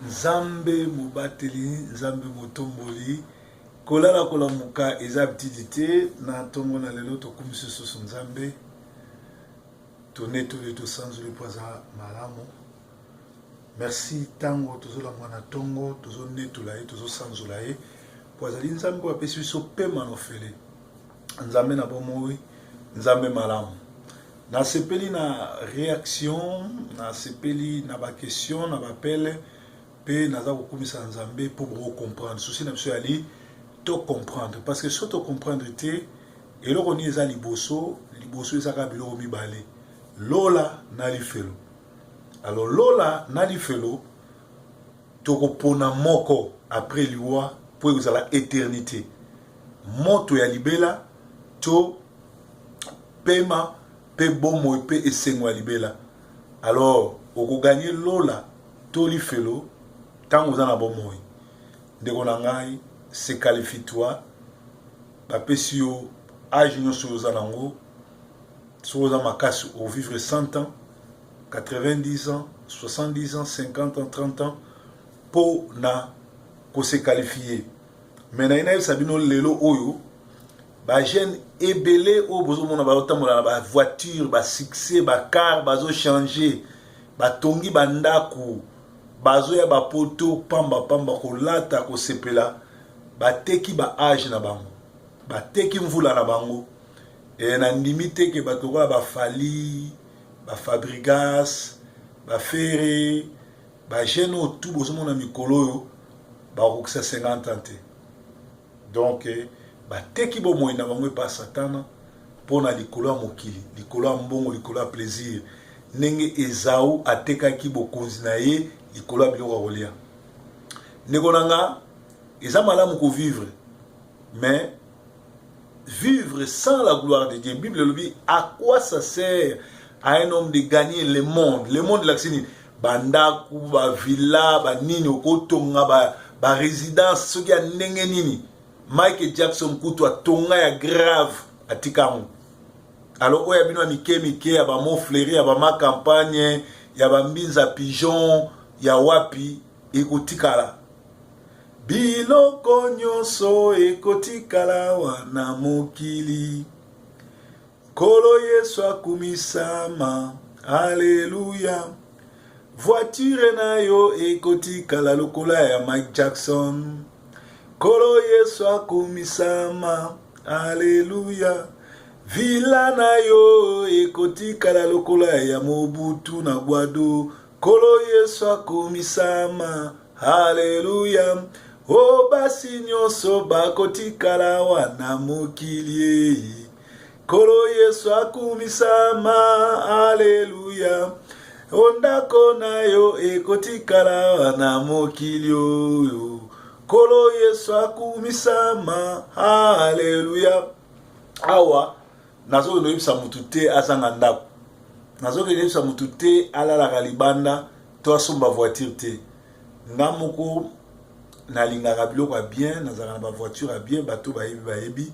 Nzambe Mubateli, Nzambe Mutomboli, Kolala Kolamuka, Ezabtidite, na Tongo na Lelo, Tokumisi Soso Nzambe, Toné Tolé Tosanzo le Poisa Malamo. Merci Tango, Tozo la Mwana Tongo, Tozo Netulae, Tozo Sanzolae, Poisali Nzambe wa Pesu so Pema no Fele. Nzambe na Bomoi, Nzambe Malamo. Na sepeli na réaction, na sepeli na ba question, na ba appel, pe naza kokumisa Nzambe pour comprendre. Souci na biso ali to comprendre parce que surtout comprendre te eloko ni eza liboso eza ka biloko mibale. Lola na lifelo. Alors Lola na lifelo toko pona moko après liwa pour que la éternité. Moto ya libela to pema pe bomo pe esengwa libela. Alors oko gagner Lola to lifelo tant vous en a bomo. Ndeko na ngai se qualifie toi ba pesio âge nyoso zanango soza makasi au vivre 100 ans 90 ans 70 ans 50 ans 30 ans pour na ko se qualifier mais na ina sabino lelo oyo ba jeune ebele o bozo mona ba otamola ba voiture ba succès ba car bazo changer ba tongi ba ndako bazo ya ba poto pamba ko lata ko sepela ba teki ba âge na bango ba teki mvula na bango et na limite ke bato ba fali ba Fabrigas ba Ferré ba jeune tout bozo mona mikolo yo ba kokisa 50 ans. Donc ba teki bo moina bango pa satana pona likolo ya mokili likolo ya mbongo likolo ya plaisir nenge Ezau atekaki bokonzi na ye likolo ya biloko kolia ndeko nanga eza malamu ko vivre mais vivre sans la gloire de Dieu. La Bible le dit, à quoi ça sert à un homme de gagner le monde? Le monde de l'accès, bandaku, ba villa, ba nini, okotonga, ba résidence, ce qui a nenge nini. Michael Jackson kutwa tonga ya grave à Tikamu. Alors, oya bino mike, ya ba mon fleuri, ya ba ma campagne, ya ba mbinza pigeon, ya wapi, ekotikala. Biloko nyonso ekotikala wana mokili Kolo Yesu akumisama Alléluia Voiture na yo ekotikala lokola ya Mike Jackson Kolo Yesu akumisama Alléluia Villa na yo ekotikala lokola ya Mobutu na Gwado Kolo Yesu akumisama Alléluia O basi nyonso bakotikala wana mokili Kolo Yesu akumisama Alléluia Ondako na yo ekotikala wana mokili oyo Kolo Yesu akumisama Alléluia Awa nazo noyebisa mutu te azanga ndako nazo noyebisa mutu te alalaka libanda to asomba voiture te Namoko na lingaka biloko ya bien nazaka na ba voiture ya bien bato bayebi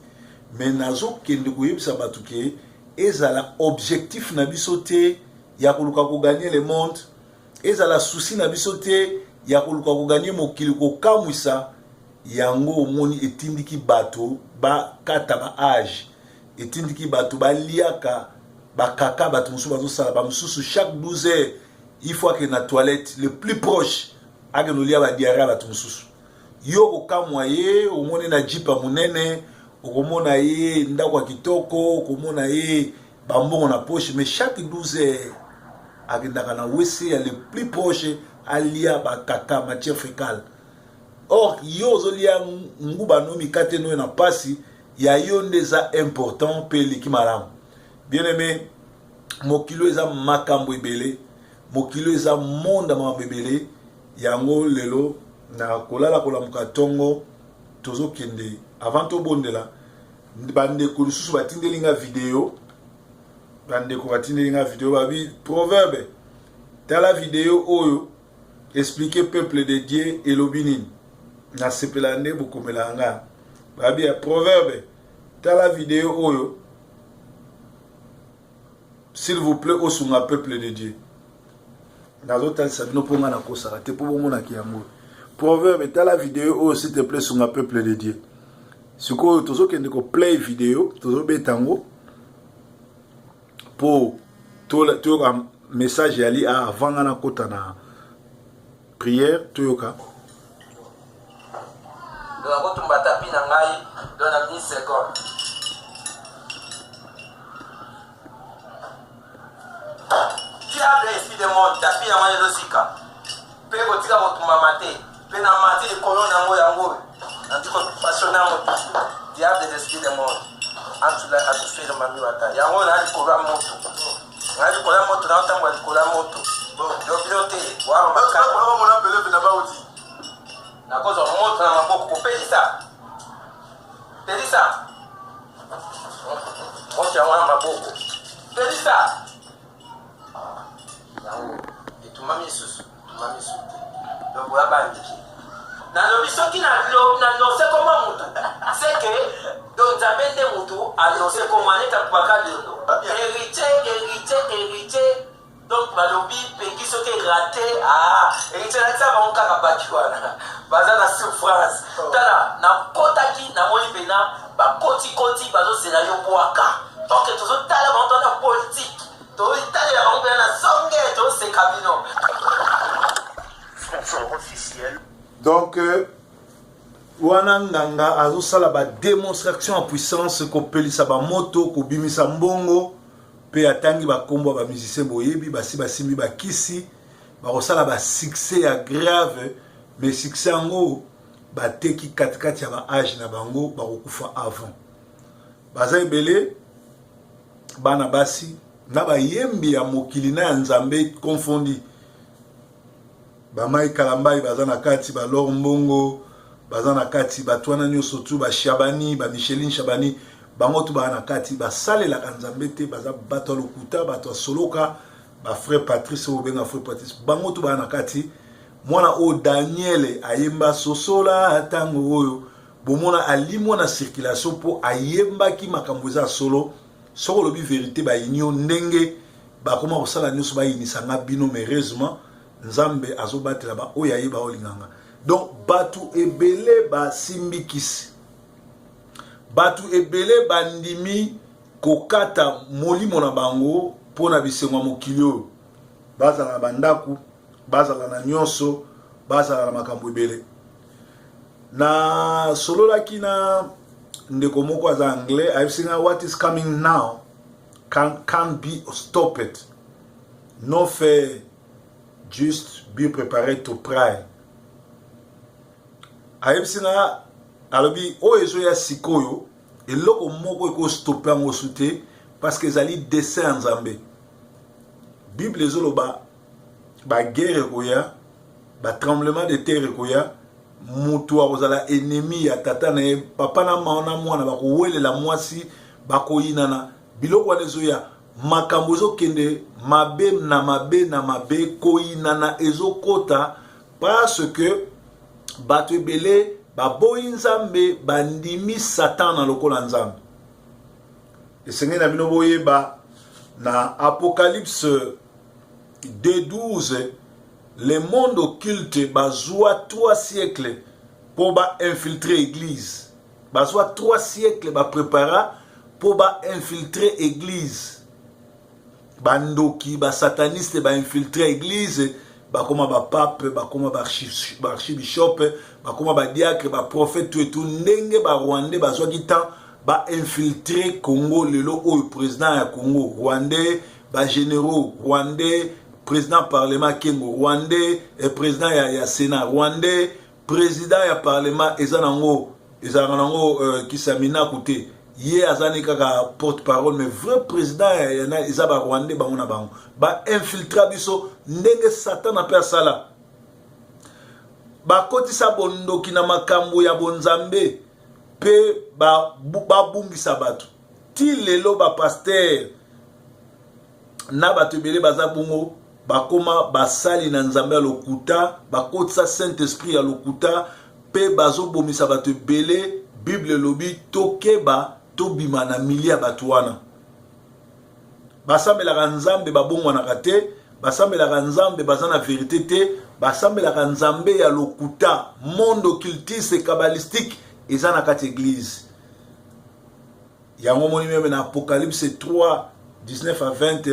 mais nazo kende koyebisa bato ke ezala objectif na biso te ya koluka ko gagner le monde ezala souci na biso te ya koluka ko gagner mokili ko kamwisa yango omoni etindiki bato ba kata ba âge etindiki bato ba liaka ba kaka bato musu bazo sala ba mususu chaque 12 heures il faut que na toilette le plus proche agenolia ba diarrhée ba tumususu yo okamwa ye omone na jipa munene okomona ye ndako kitoko okomona ye bambongo na poche mais chaque 12 heures agendaka na WC ya le plus proche alia ba kaka matière fécale or yo zolia nguba nomi kateno na pasi ya yo ndeza important pe likimalam bien aimé mokilo eza makambo ebele mokilo eza monde ma bebele yango lelo na kolala kolamuka tongo tozo kende avant to bondela bande ko lususu batindelinga video bande ko batindelinga video babi proverbe tala video oyo expliquer peuple de Dieu et l'obinin na sepelande bokomelanga babi ya proverbe tala video oyo s'il vous plaît osunga peuple de Dieu nazotalisa bino mpo nga nakosaka te mpo bomonaki yango. Proverbe tala vidéo oyo s'il te plaît sunga peuple de Dieu. Sikoyo tozokende ko play vidéo tozobeta yango mpo toyoka message yali avant nga nakota na prière toyoka. Nakotumba tapi na ngai dans la 10 secondes. Diable esprit de monde tapi na ngai losika. Pe kotika kotumba mate, pe na mate de kolona ngo yango. Ndiko passionné mo. Diable des esprits de monde. Antula atufira mami wata. Yango na likora moto. Na likora moto na tambo likora moto. Bon, yo pilote, wa makaka wa mona pele na bauti. Na kozo moto na maboko kopelisa. Pelisa. Moto ya mwana maboko. Pelisa. Yango etumami susu, tumami susu. Donc wa bandiki. Na lobi soki na lose koma mutu. C'est que donc zabende mutu a lose koma neta kwaka lelo. Héritier. Donc balobi peki soki raté héritier na ça ba okaka batiwana. Baza na souffrance. Tala na kotaki na moi pena ba koti bazo zela yo boaka. Donc tozo tala ba ntona politique. To itali ya ngwe na songe to se kabino. Sponsor officiel. Donc wana nganga azosala ba démonstration en puissance ko pelisa ba moto ko bimisa mbongo pe atangi ba kombo ba musicien boyebi basi basimbi ba kisi ba kosala ba succès ya grave mais succès ngo ba teki katikati ya ba âge na bango ba kokufa avant baza ebele bana basi na ba yembi ya mokili na nzambe confondi ba mai kalambai baza na kati ba lor mbongo baza na kati batwana nyoso tu ba Shabani ba Micheline Shabani bango tu ba na kati ba salela kanzambe te baza bato lokuta bato soloka ba frère Patrice ou benga frère Patrice bango tu ba na kati mwana o Daniel ayemba sosola tango oyo bomona alimo na circulation po ayemba ki makambo za solo soko lobi vérité ba inyo ndenge ba koma kosala nyoso ba inisanga bino heureusement nzambe azobatela ba oya yeba olinganga. Donc batu ebele ba simbikisi batu ebele bandimi kokata molimo na bango pona bisengo mokilio bazala na bandaku bazala na nyonso bazala na makambo ebele na solola kina ndeko moko aza anglais I've seen what is coming now can't be stopped. No fait juste be prepared to pray. I've seen alobi o ezo ya sikoyo eloko moko eko stopper yango sute parce que ezali dessin nzambe. Bible ezoloba ba guerre koya ba tremblement de terre koya mutu akozala ennemi ya tata na ye papa na mama mwana bakowelela mwasi bakoyinana biloko wana ezoya makambo ezokende mabe na mabe koyinana ezokota parce que bato ebele baboyi nzambe bandimi satan na lokola nzambe. Esengeli na bino boyeba na Apocalypse 2:12 le monde occulte bazwa 3 siècles pour ba infiltrer église. Bazwa 3 siècles ba prépara pour ba infiltrer église. Bandoki ba sataniste ba infiltrer église. Bakoma ba pape, bakoma ba archibishop, bakoma ba diacre, ba prophète tout ndenge ba rwandais bazwa kitan ba infiltrer Congo lelo o président ya Congo rwandais, ba généraux rwandais, président parlement Kengo rwandais, et président ya sénat rwandais, président ya parlement ezanango kisamina kote ye azani kaka porte-parole mais vrai président ya ezaba rwandais bango na bango ba infiltrer biso ndenge satan ape asala bakotisa bondoki na makambo ya bonzambe pe babungisa bato ti lelo bapaster na bato ebele baza bongo bakoma basali na nzambe ya lokuta bakotisa Saint-Esprit ya lokuta pe bazobomisa bato ebele. Bible lobi tokeba tobima na milia bato wana basambelaka nzambe babongwanaka te basambelaka nzambe baza na vérité te, basambelaka nzambe ya lokuta, monde occultiste kabbalistique eza na kati église. Yango moni même na Apocalypse 3 19 à 20,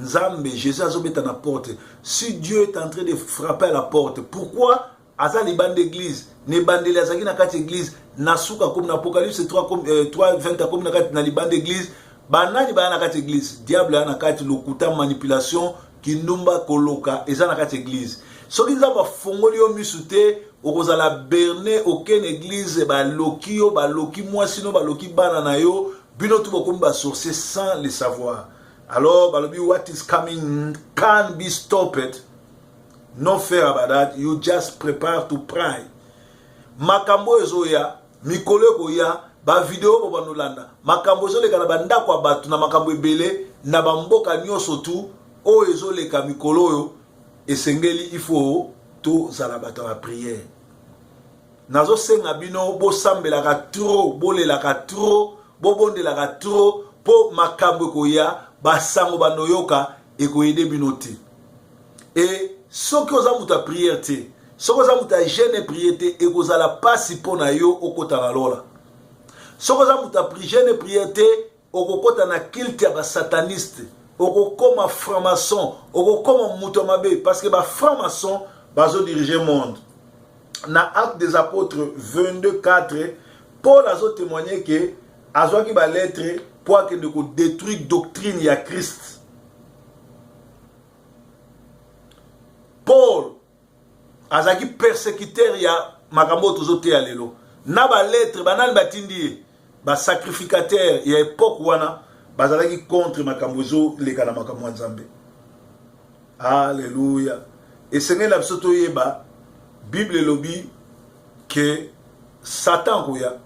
nzambe Jésus azobeta na porte. Si Dieu est en train de frapper à la porte, pourquoi aza les bandes d'église ne bandeli azaki na kati église nasuka comme na Apocalypse 3 comme 3 20 comme na kati na libande d'église banani ba na kati église diable na kati lokuta manipulation kindumba koloka eza na kati église soki nzamba fongoli yo misute okozala berner aucune église ba loki mwasi no ba loki bana na yo bino tu bokomi ba sorcier sans le savoir. Alors balobi what is coming can be stopped. No fear about that. You just prepare to pray. Makambo ezoya, mikolo koya, ba video bo banolanda. Makambo ezoleka na banda kwa batu na makambo ebele na bamboka nyoso tu o ezoleka mikolo yo esengeli ifo to zala bata ba prière. Nazo senga bino bo sambelaka trop, bolelaka trop, bo bondelaka trop po makambo koya ba sango banoyoka ekoyede binote. Et ce que vous avez ta prière, ce que vous avez ta jeune prière, et que vous avez pas si pour na yo au côté la lola. Ce que vous avez ta jeune prière, au côté na culte à sataniste, au comme franc-maçon, au comme moutomabe, parce que ba franc-maçon bazo diriger le monde. Na Actes des Apôtres 22:4, Paul a témoigné que azo ki ba lettre pour que ne détruire doctrine ya Christ. Paul azaki persécuteur ya makambo tozote ya lelo na ba lettre banani batindi ba sacrificateur ya époque wana bazalaki contre makambo zo leka na makambo nzambe. Alléluia. Et sengeli na biso toyeba Bible lobi que Satan koya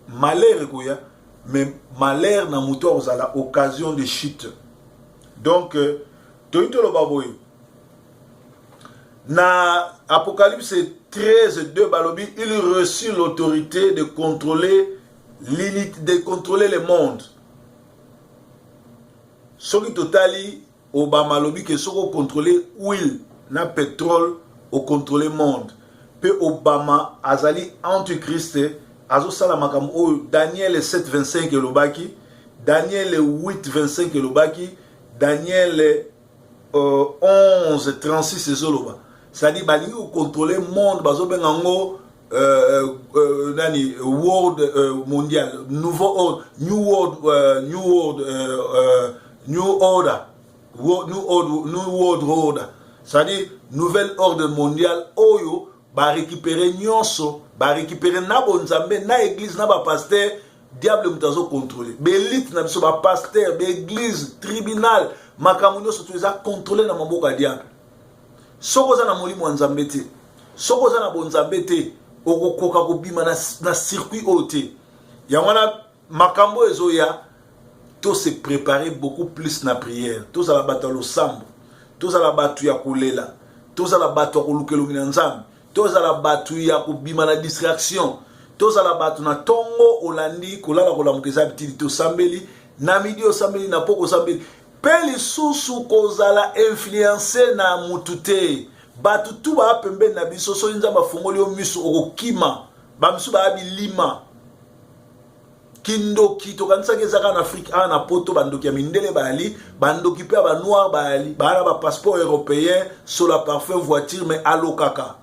malheur koya mais malheur na muto ozala occasion de chute. Donc toyito loba boy na Apocalypse 13:2 balobi il reçut l'autorité de contrôler le monde. Soki totali Obama lobi que soko contrôler huile na pétrole au contrôler monde. Pe Obama azali antichrist azo sala makambo Daniel 7:25 elobaki, Daniel 8:25 elobaki, Daniel 11:36 ezoloba. C'est-à-dire balingi contrôler monde bazo bengango nani world mondial nouveau ordre new world order. C'est-à-dire nouvelle ordre mondial oyo ba récupérer nyonso ba récupérer na bonzambe na église na ba pasteur diable mutazo contrôler belite na biso ba pasteur ba église tribunal makambo nyonso tu eza contrôler na maboko ya diable. Soko za na molimo nzambe te, soko za na bonzambe te, okokoka kobima na circuit ote. Ya wana makambo ezoya to se préparer beaucoup plus na prière. To za la bato lo sambo, to za la batu ya kulela, to za la batu ya kulukelo mina nzambe, to za la batu ya kubima na distraction, to za la batu na tongo olandi kolala kolamukeza bitili to sambeli, na midi o sambeli na poko sambeli. Peli susu kozala influencer na mutute batu tu ba pembe na biso so nzamba fongoli o miso okokima ba miso ba bilima kindoki to kanisa kezaka na Afrique na poto bandoki ya mindele bali bandoki pe ba noir bali ba ba passeport européen sur la parfum voiture mais alokaka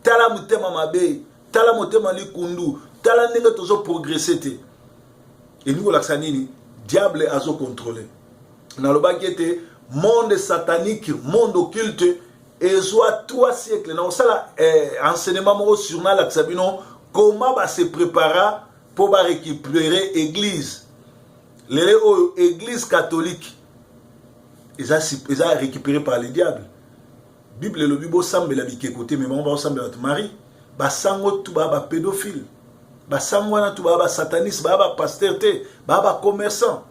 tala mutema mabe tala mutema likundu tala ndenge tozo progresser te et nous la sanini diable azo contrôler. Dans le baguette, monde satanique, monde occulte, et soit 3 siècles. Dans ça, enseignement sur comment va se préparer pour récupérer l'église. L'église catholique, ils ont récupéré par le diable. Bible le Bible semble la vie côté, mais on va ensemble avec Marie. Basango tout ba pédophile. Basango na tout ba sataniste, ba pasteur te, ba commerçant.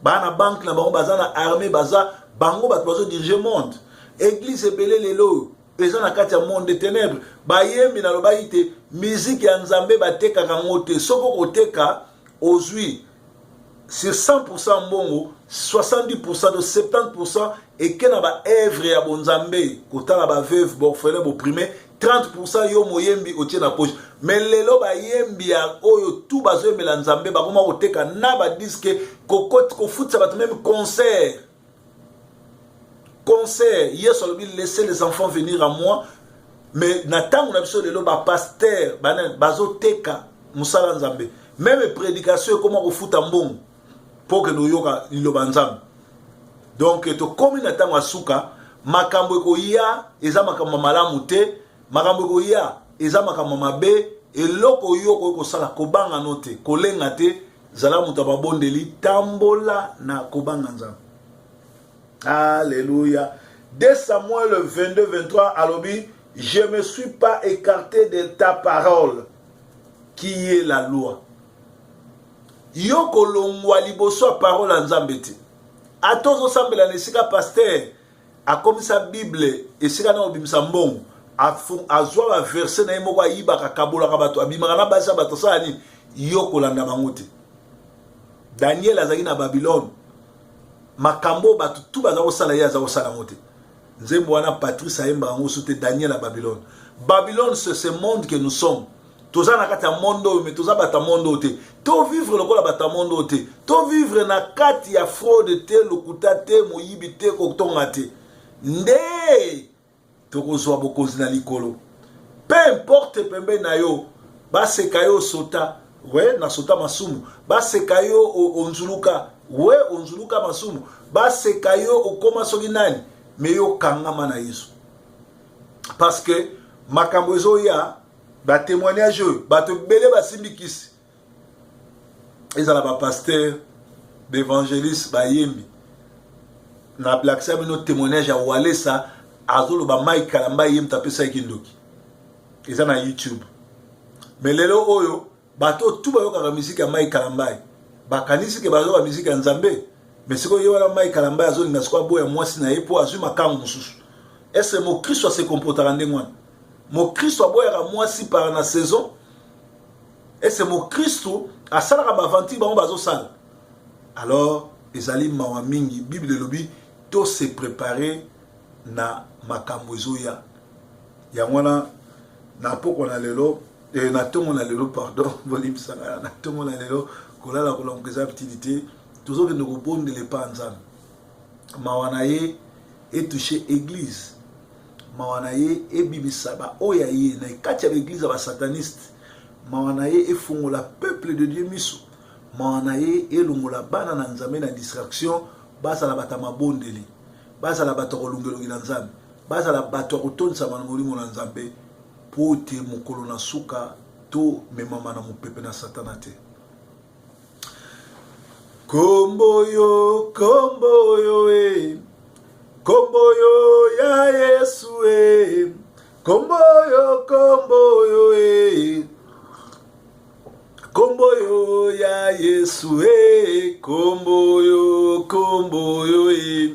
Bana banque na bango baza na armée baza bango bat bazo diriger monde église ebele lelo eza na kati ya monde de ténèbres bayembi na loba ite musique ya nzambe bateka kango te soko koteka ozwi sur 100% mbongo 70% de 70% et que na ba œuvre ya bonzambe kota na ba veuve orphelin opprimé 30% yo moyembi otie na poche mais lelo ba yembi ya oyo tout bazo emela nzambe ba koma koteka na ba disque ko futsa ba même concert hier sur le laissez les enfants venir à moi mais natang na biso lelo ba pasteur bazo teka musala nzambe même prédication comment ko futa mbongo pour que nous yoka liloba nzambe donc to komi na tango asuka makambo ko ya eza makambo malamu te makambo ko ya eza makambo mabe eloko yoko ko sala ko banga note ko lenga te zala muta babondeli tambola na ko banga nzambe. Alléluia. 2 Samuel 22-23 alobi je me suis pas écarté de ta parole qui est la loi. Yoko longwa liboso parole en nzambete. Atozo sambela nesika pasteur a comme sa Bible et sika na obimisa mbongo azwa ba verset na yemo kwa yiba kakabola ka bato abimaka na basa bato sani yoko landa bangote. Daniel azaki na Babylone. Makambo bato tout baza ko sala ya za ko sala ngote. Nzembo wana Patrice ayemba ngo soute Daniel à Babylone. Babylone c'est ce monde que nous sommes. Toza na kati ya mondo mais toza bata mondo te to vivre lokola bata mondo te to vivre na kati ya fraude te lokuta te moyibi te kotonga te nde to kozwa bokonzi na likolo peu importe pembe na yo baseka yo sota we na sota masumu baseka yo onzuluka we onzuluka masumu baseka yo okoma soki nani me yo kangama na Yesu parce que makambo ezo ya ba témoignage ba te belé ba simbikisi ezala ba pasteur d'évangéliste ba yembi na plakisa bino témoignage ya walesa azolo ba Mike Kalamba yem tapesa kindoki eza na YouTube mais lelo oyo bato tout ba yoka musique ya Mike Kalamba ba kanisi ke bazo ba musique ya Nzambe mais siko yo wala Mike Kalamba azoli na skwa boya mwasi na yepo azu makangu mususu est-ce mo Christ se comportera ndengwana mon Christ a boire à moi si par la saison et c'est mon Christ à ça la bavanti ba bazo sal alors ezali mawa mingi Bible lobi to se préparer na makambo ezoya ya mwana na poko na lelo na tongo na lelo pardon volume sanga na tongo na lelo kolala kolongeza petite toujours que nous répondre les pas ensemble mawa na ye et toucher église Mawanaye e bibisa ba oya ye na kati ya l'église ba sataniste mawanaye e fungola peuple de Dieu miso mawanaye e lungola bana na nzambe na distraction basa la batama bondeli basa la bato kolungelo na nzambe basa la bato kotonsa na molimo na nzambe pote mokolo na suka to memama na mopepe na satanate kombo yo e kombo yo ya Yesu e kombo yo e kombo yo ya Yesu e kombo yo e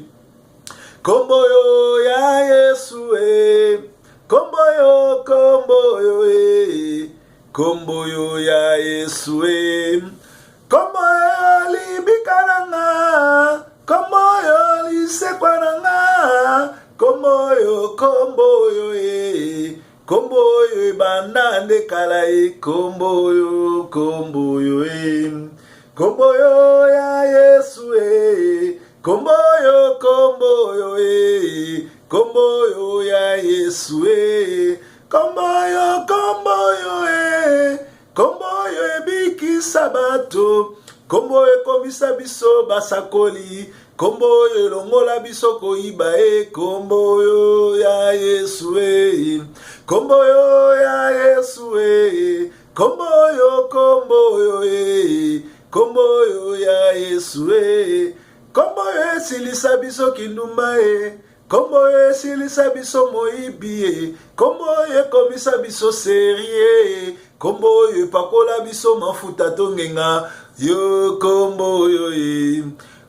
kombo yo ya Yesu e kombo yo e kombo yo ya Yesu e kombo yo libikananga kombo yo lisekwananga kombo yo e kombo yo bandande kala e kombo yo e kombo yo ya Yesu e kombo yo e kombo yo ya Yesu e kombo yo e kombo yo e biki sabato kombo yo komisa biso basakoli kombo yo longola biso koiba e kombo yo ya Yesu e kombo yo ya Yesu e kombo yo e kombo yo ya Yesu e kombo yo esilisa biso kindumba e kombo yo esilisa biso moibi e kombo yo ekomisa biso serie kombo yo epakola biso mafuta tongenga yo kombo yo e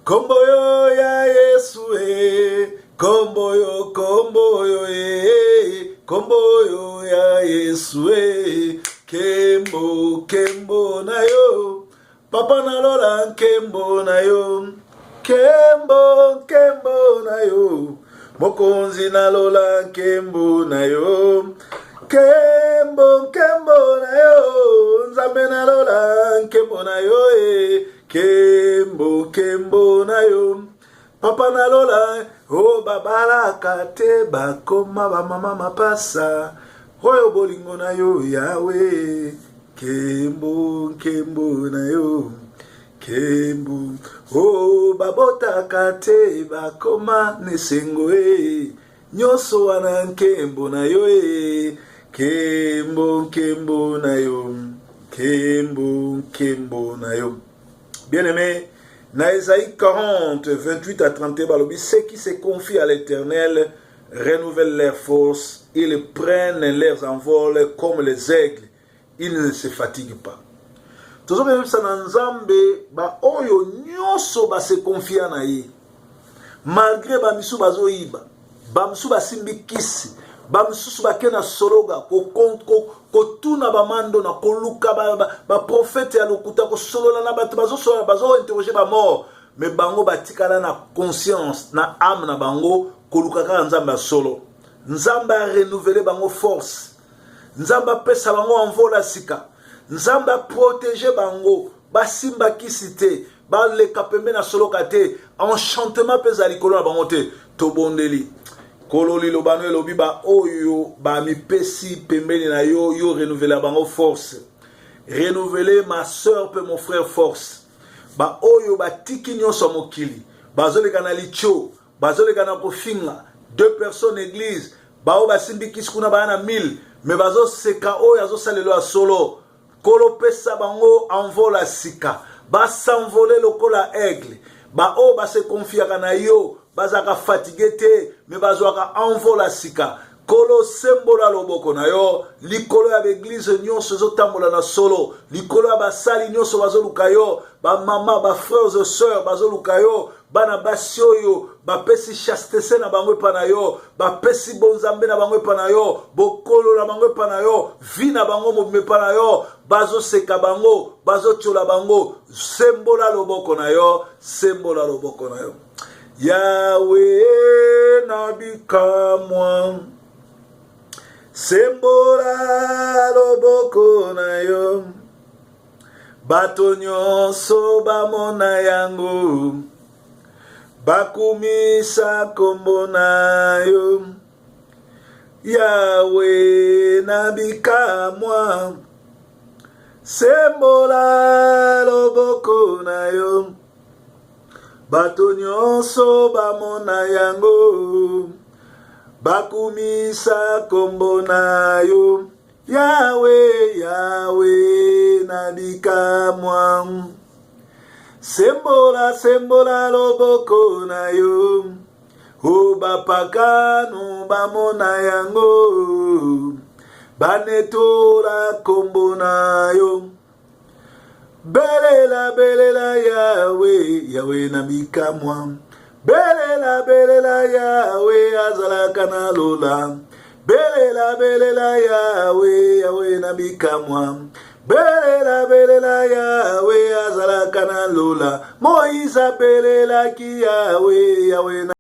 kombo yo ya Yesu e kombo yo e kombo yo ya Yesu e kembo na yo papa papa nalola nkembo na yo, nkembo na yo, mokonzi nalola nkembo na yo, nkembo na yo, nzambe nalola nkembo na yo, nkembo na yo, papa nalola, oh babalaka te bakoma bamama mapasa, oyo bolingo na yo Yahweh, nkembo na yo, nkembo, oh babotaka te bakoma nesengo nyonso wana nkembo na yo nkembo na yo, nkembo na yo. Bien-aimé, dans Isaïe 40, 28 à 31, ceux qui se confient à l'Éternel renouvellent leurs forces, ils prennent leurs envols comme les aigles, ils ne se fatiguent pas. Toujours bien ça dans Nzambe, ba oyo nyonso ba se confia na ye. Malgré ba misu bazo iba, ba misu ba simbi kisi, ba misu ba kena sologa ko tuna ba mando na koluka ba prophète ya lokuta ko solola na bato bazo interroger ba mort, mais bango batikala na conscience na âme na bango koluka ka Nzambe solo. Nzambe a renouvelé bango force. Nzambe pesa bango envola sika. Nzamba protéger bango, basimba kisite, ba le kapembe na solo kate, enchantement pesa likolo na bango te, tobondeli. Kololi lobano elobi ba oyo ba mi pesi pembeni na yo yo renouveler bango force. Renouveler ma soeur pe mon frère force. Ba oyo ba tiki nyonso mokili. Bazole kana licho, bazole kana kofinga, 2 personnes église, ba o basimbi kiskuna ba na 1000, mais bazo seka oyo azo salelo a solo. Kolo pesa bango envola sika, ba s'envoler lokola aigle, ba o ba se confiaka na yo, bazaka fatigué te, mais bazwaka envola sika. Kolo sembola loboko na yo, likolo ya l'église nyonso zotambola na solo, likolo ya basali nyonso bazoluka yo, ba mama, ba frères et sœurs bazoluka yo, bana basi oyo bapesi chastese na bango epa na yo, bapesi bonzambe na bango epa na yo, bokolo na bango epa na yo, vi na bango mobima epa na yo, bazoseka bango, bazotiola bango, sembola loboko na yo, sembola loboko na yo. Yahweh nabikamwa, sembola loboko na yo, bato nyonso bamona yango, bakumisa kombo na yo. Yahweh nabikamwa, sembola loboko na yo, bato nyonso bamona yango, bakumisa kombo na yo. Yahweh, Yahweh nabikamwa, sembola loboko na yo, o bapakano bamona yango, banetola kombo na yo. Belela Yahweh, Yahweh nabikamwa, belela Yahweh azalaka na lola, belela Yahweh, Yahweh nabikamwa, belela Yahweh azalaka na lola. Moïse belela ki Yahweh, Yahweh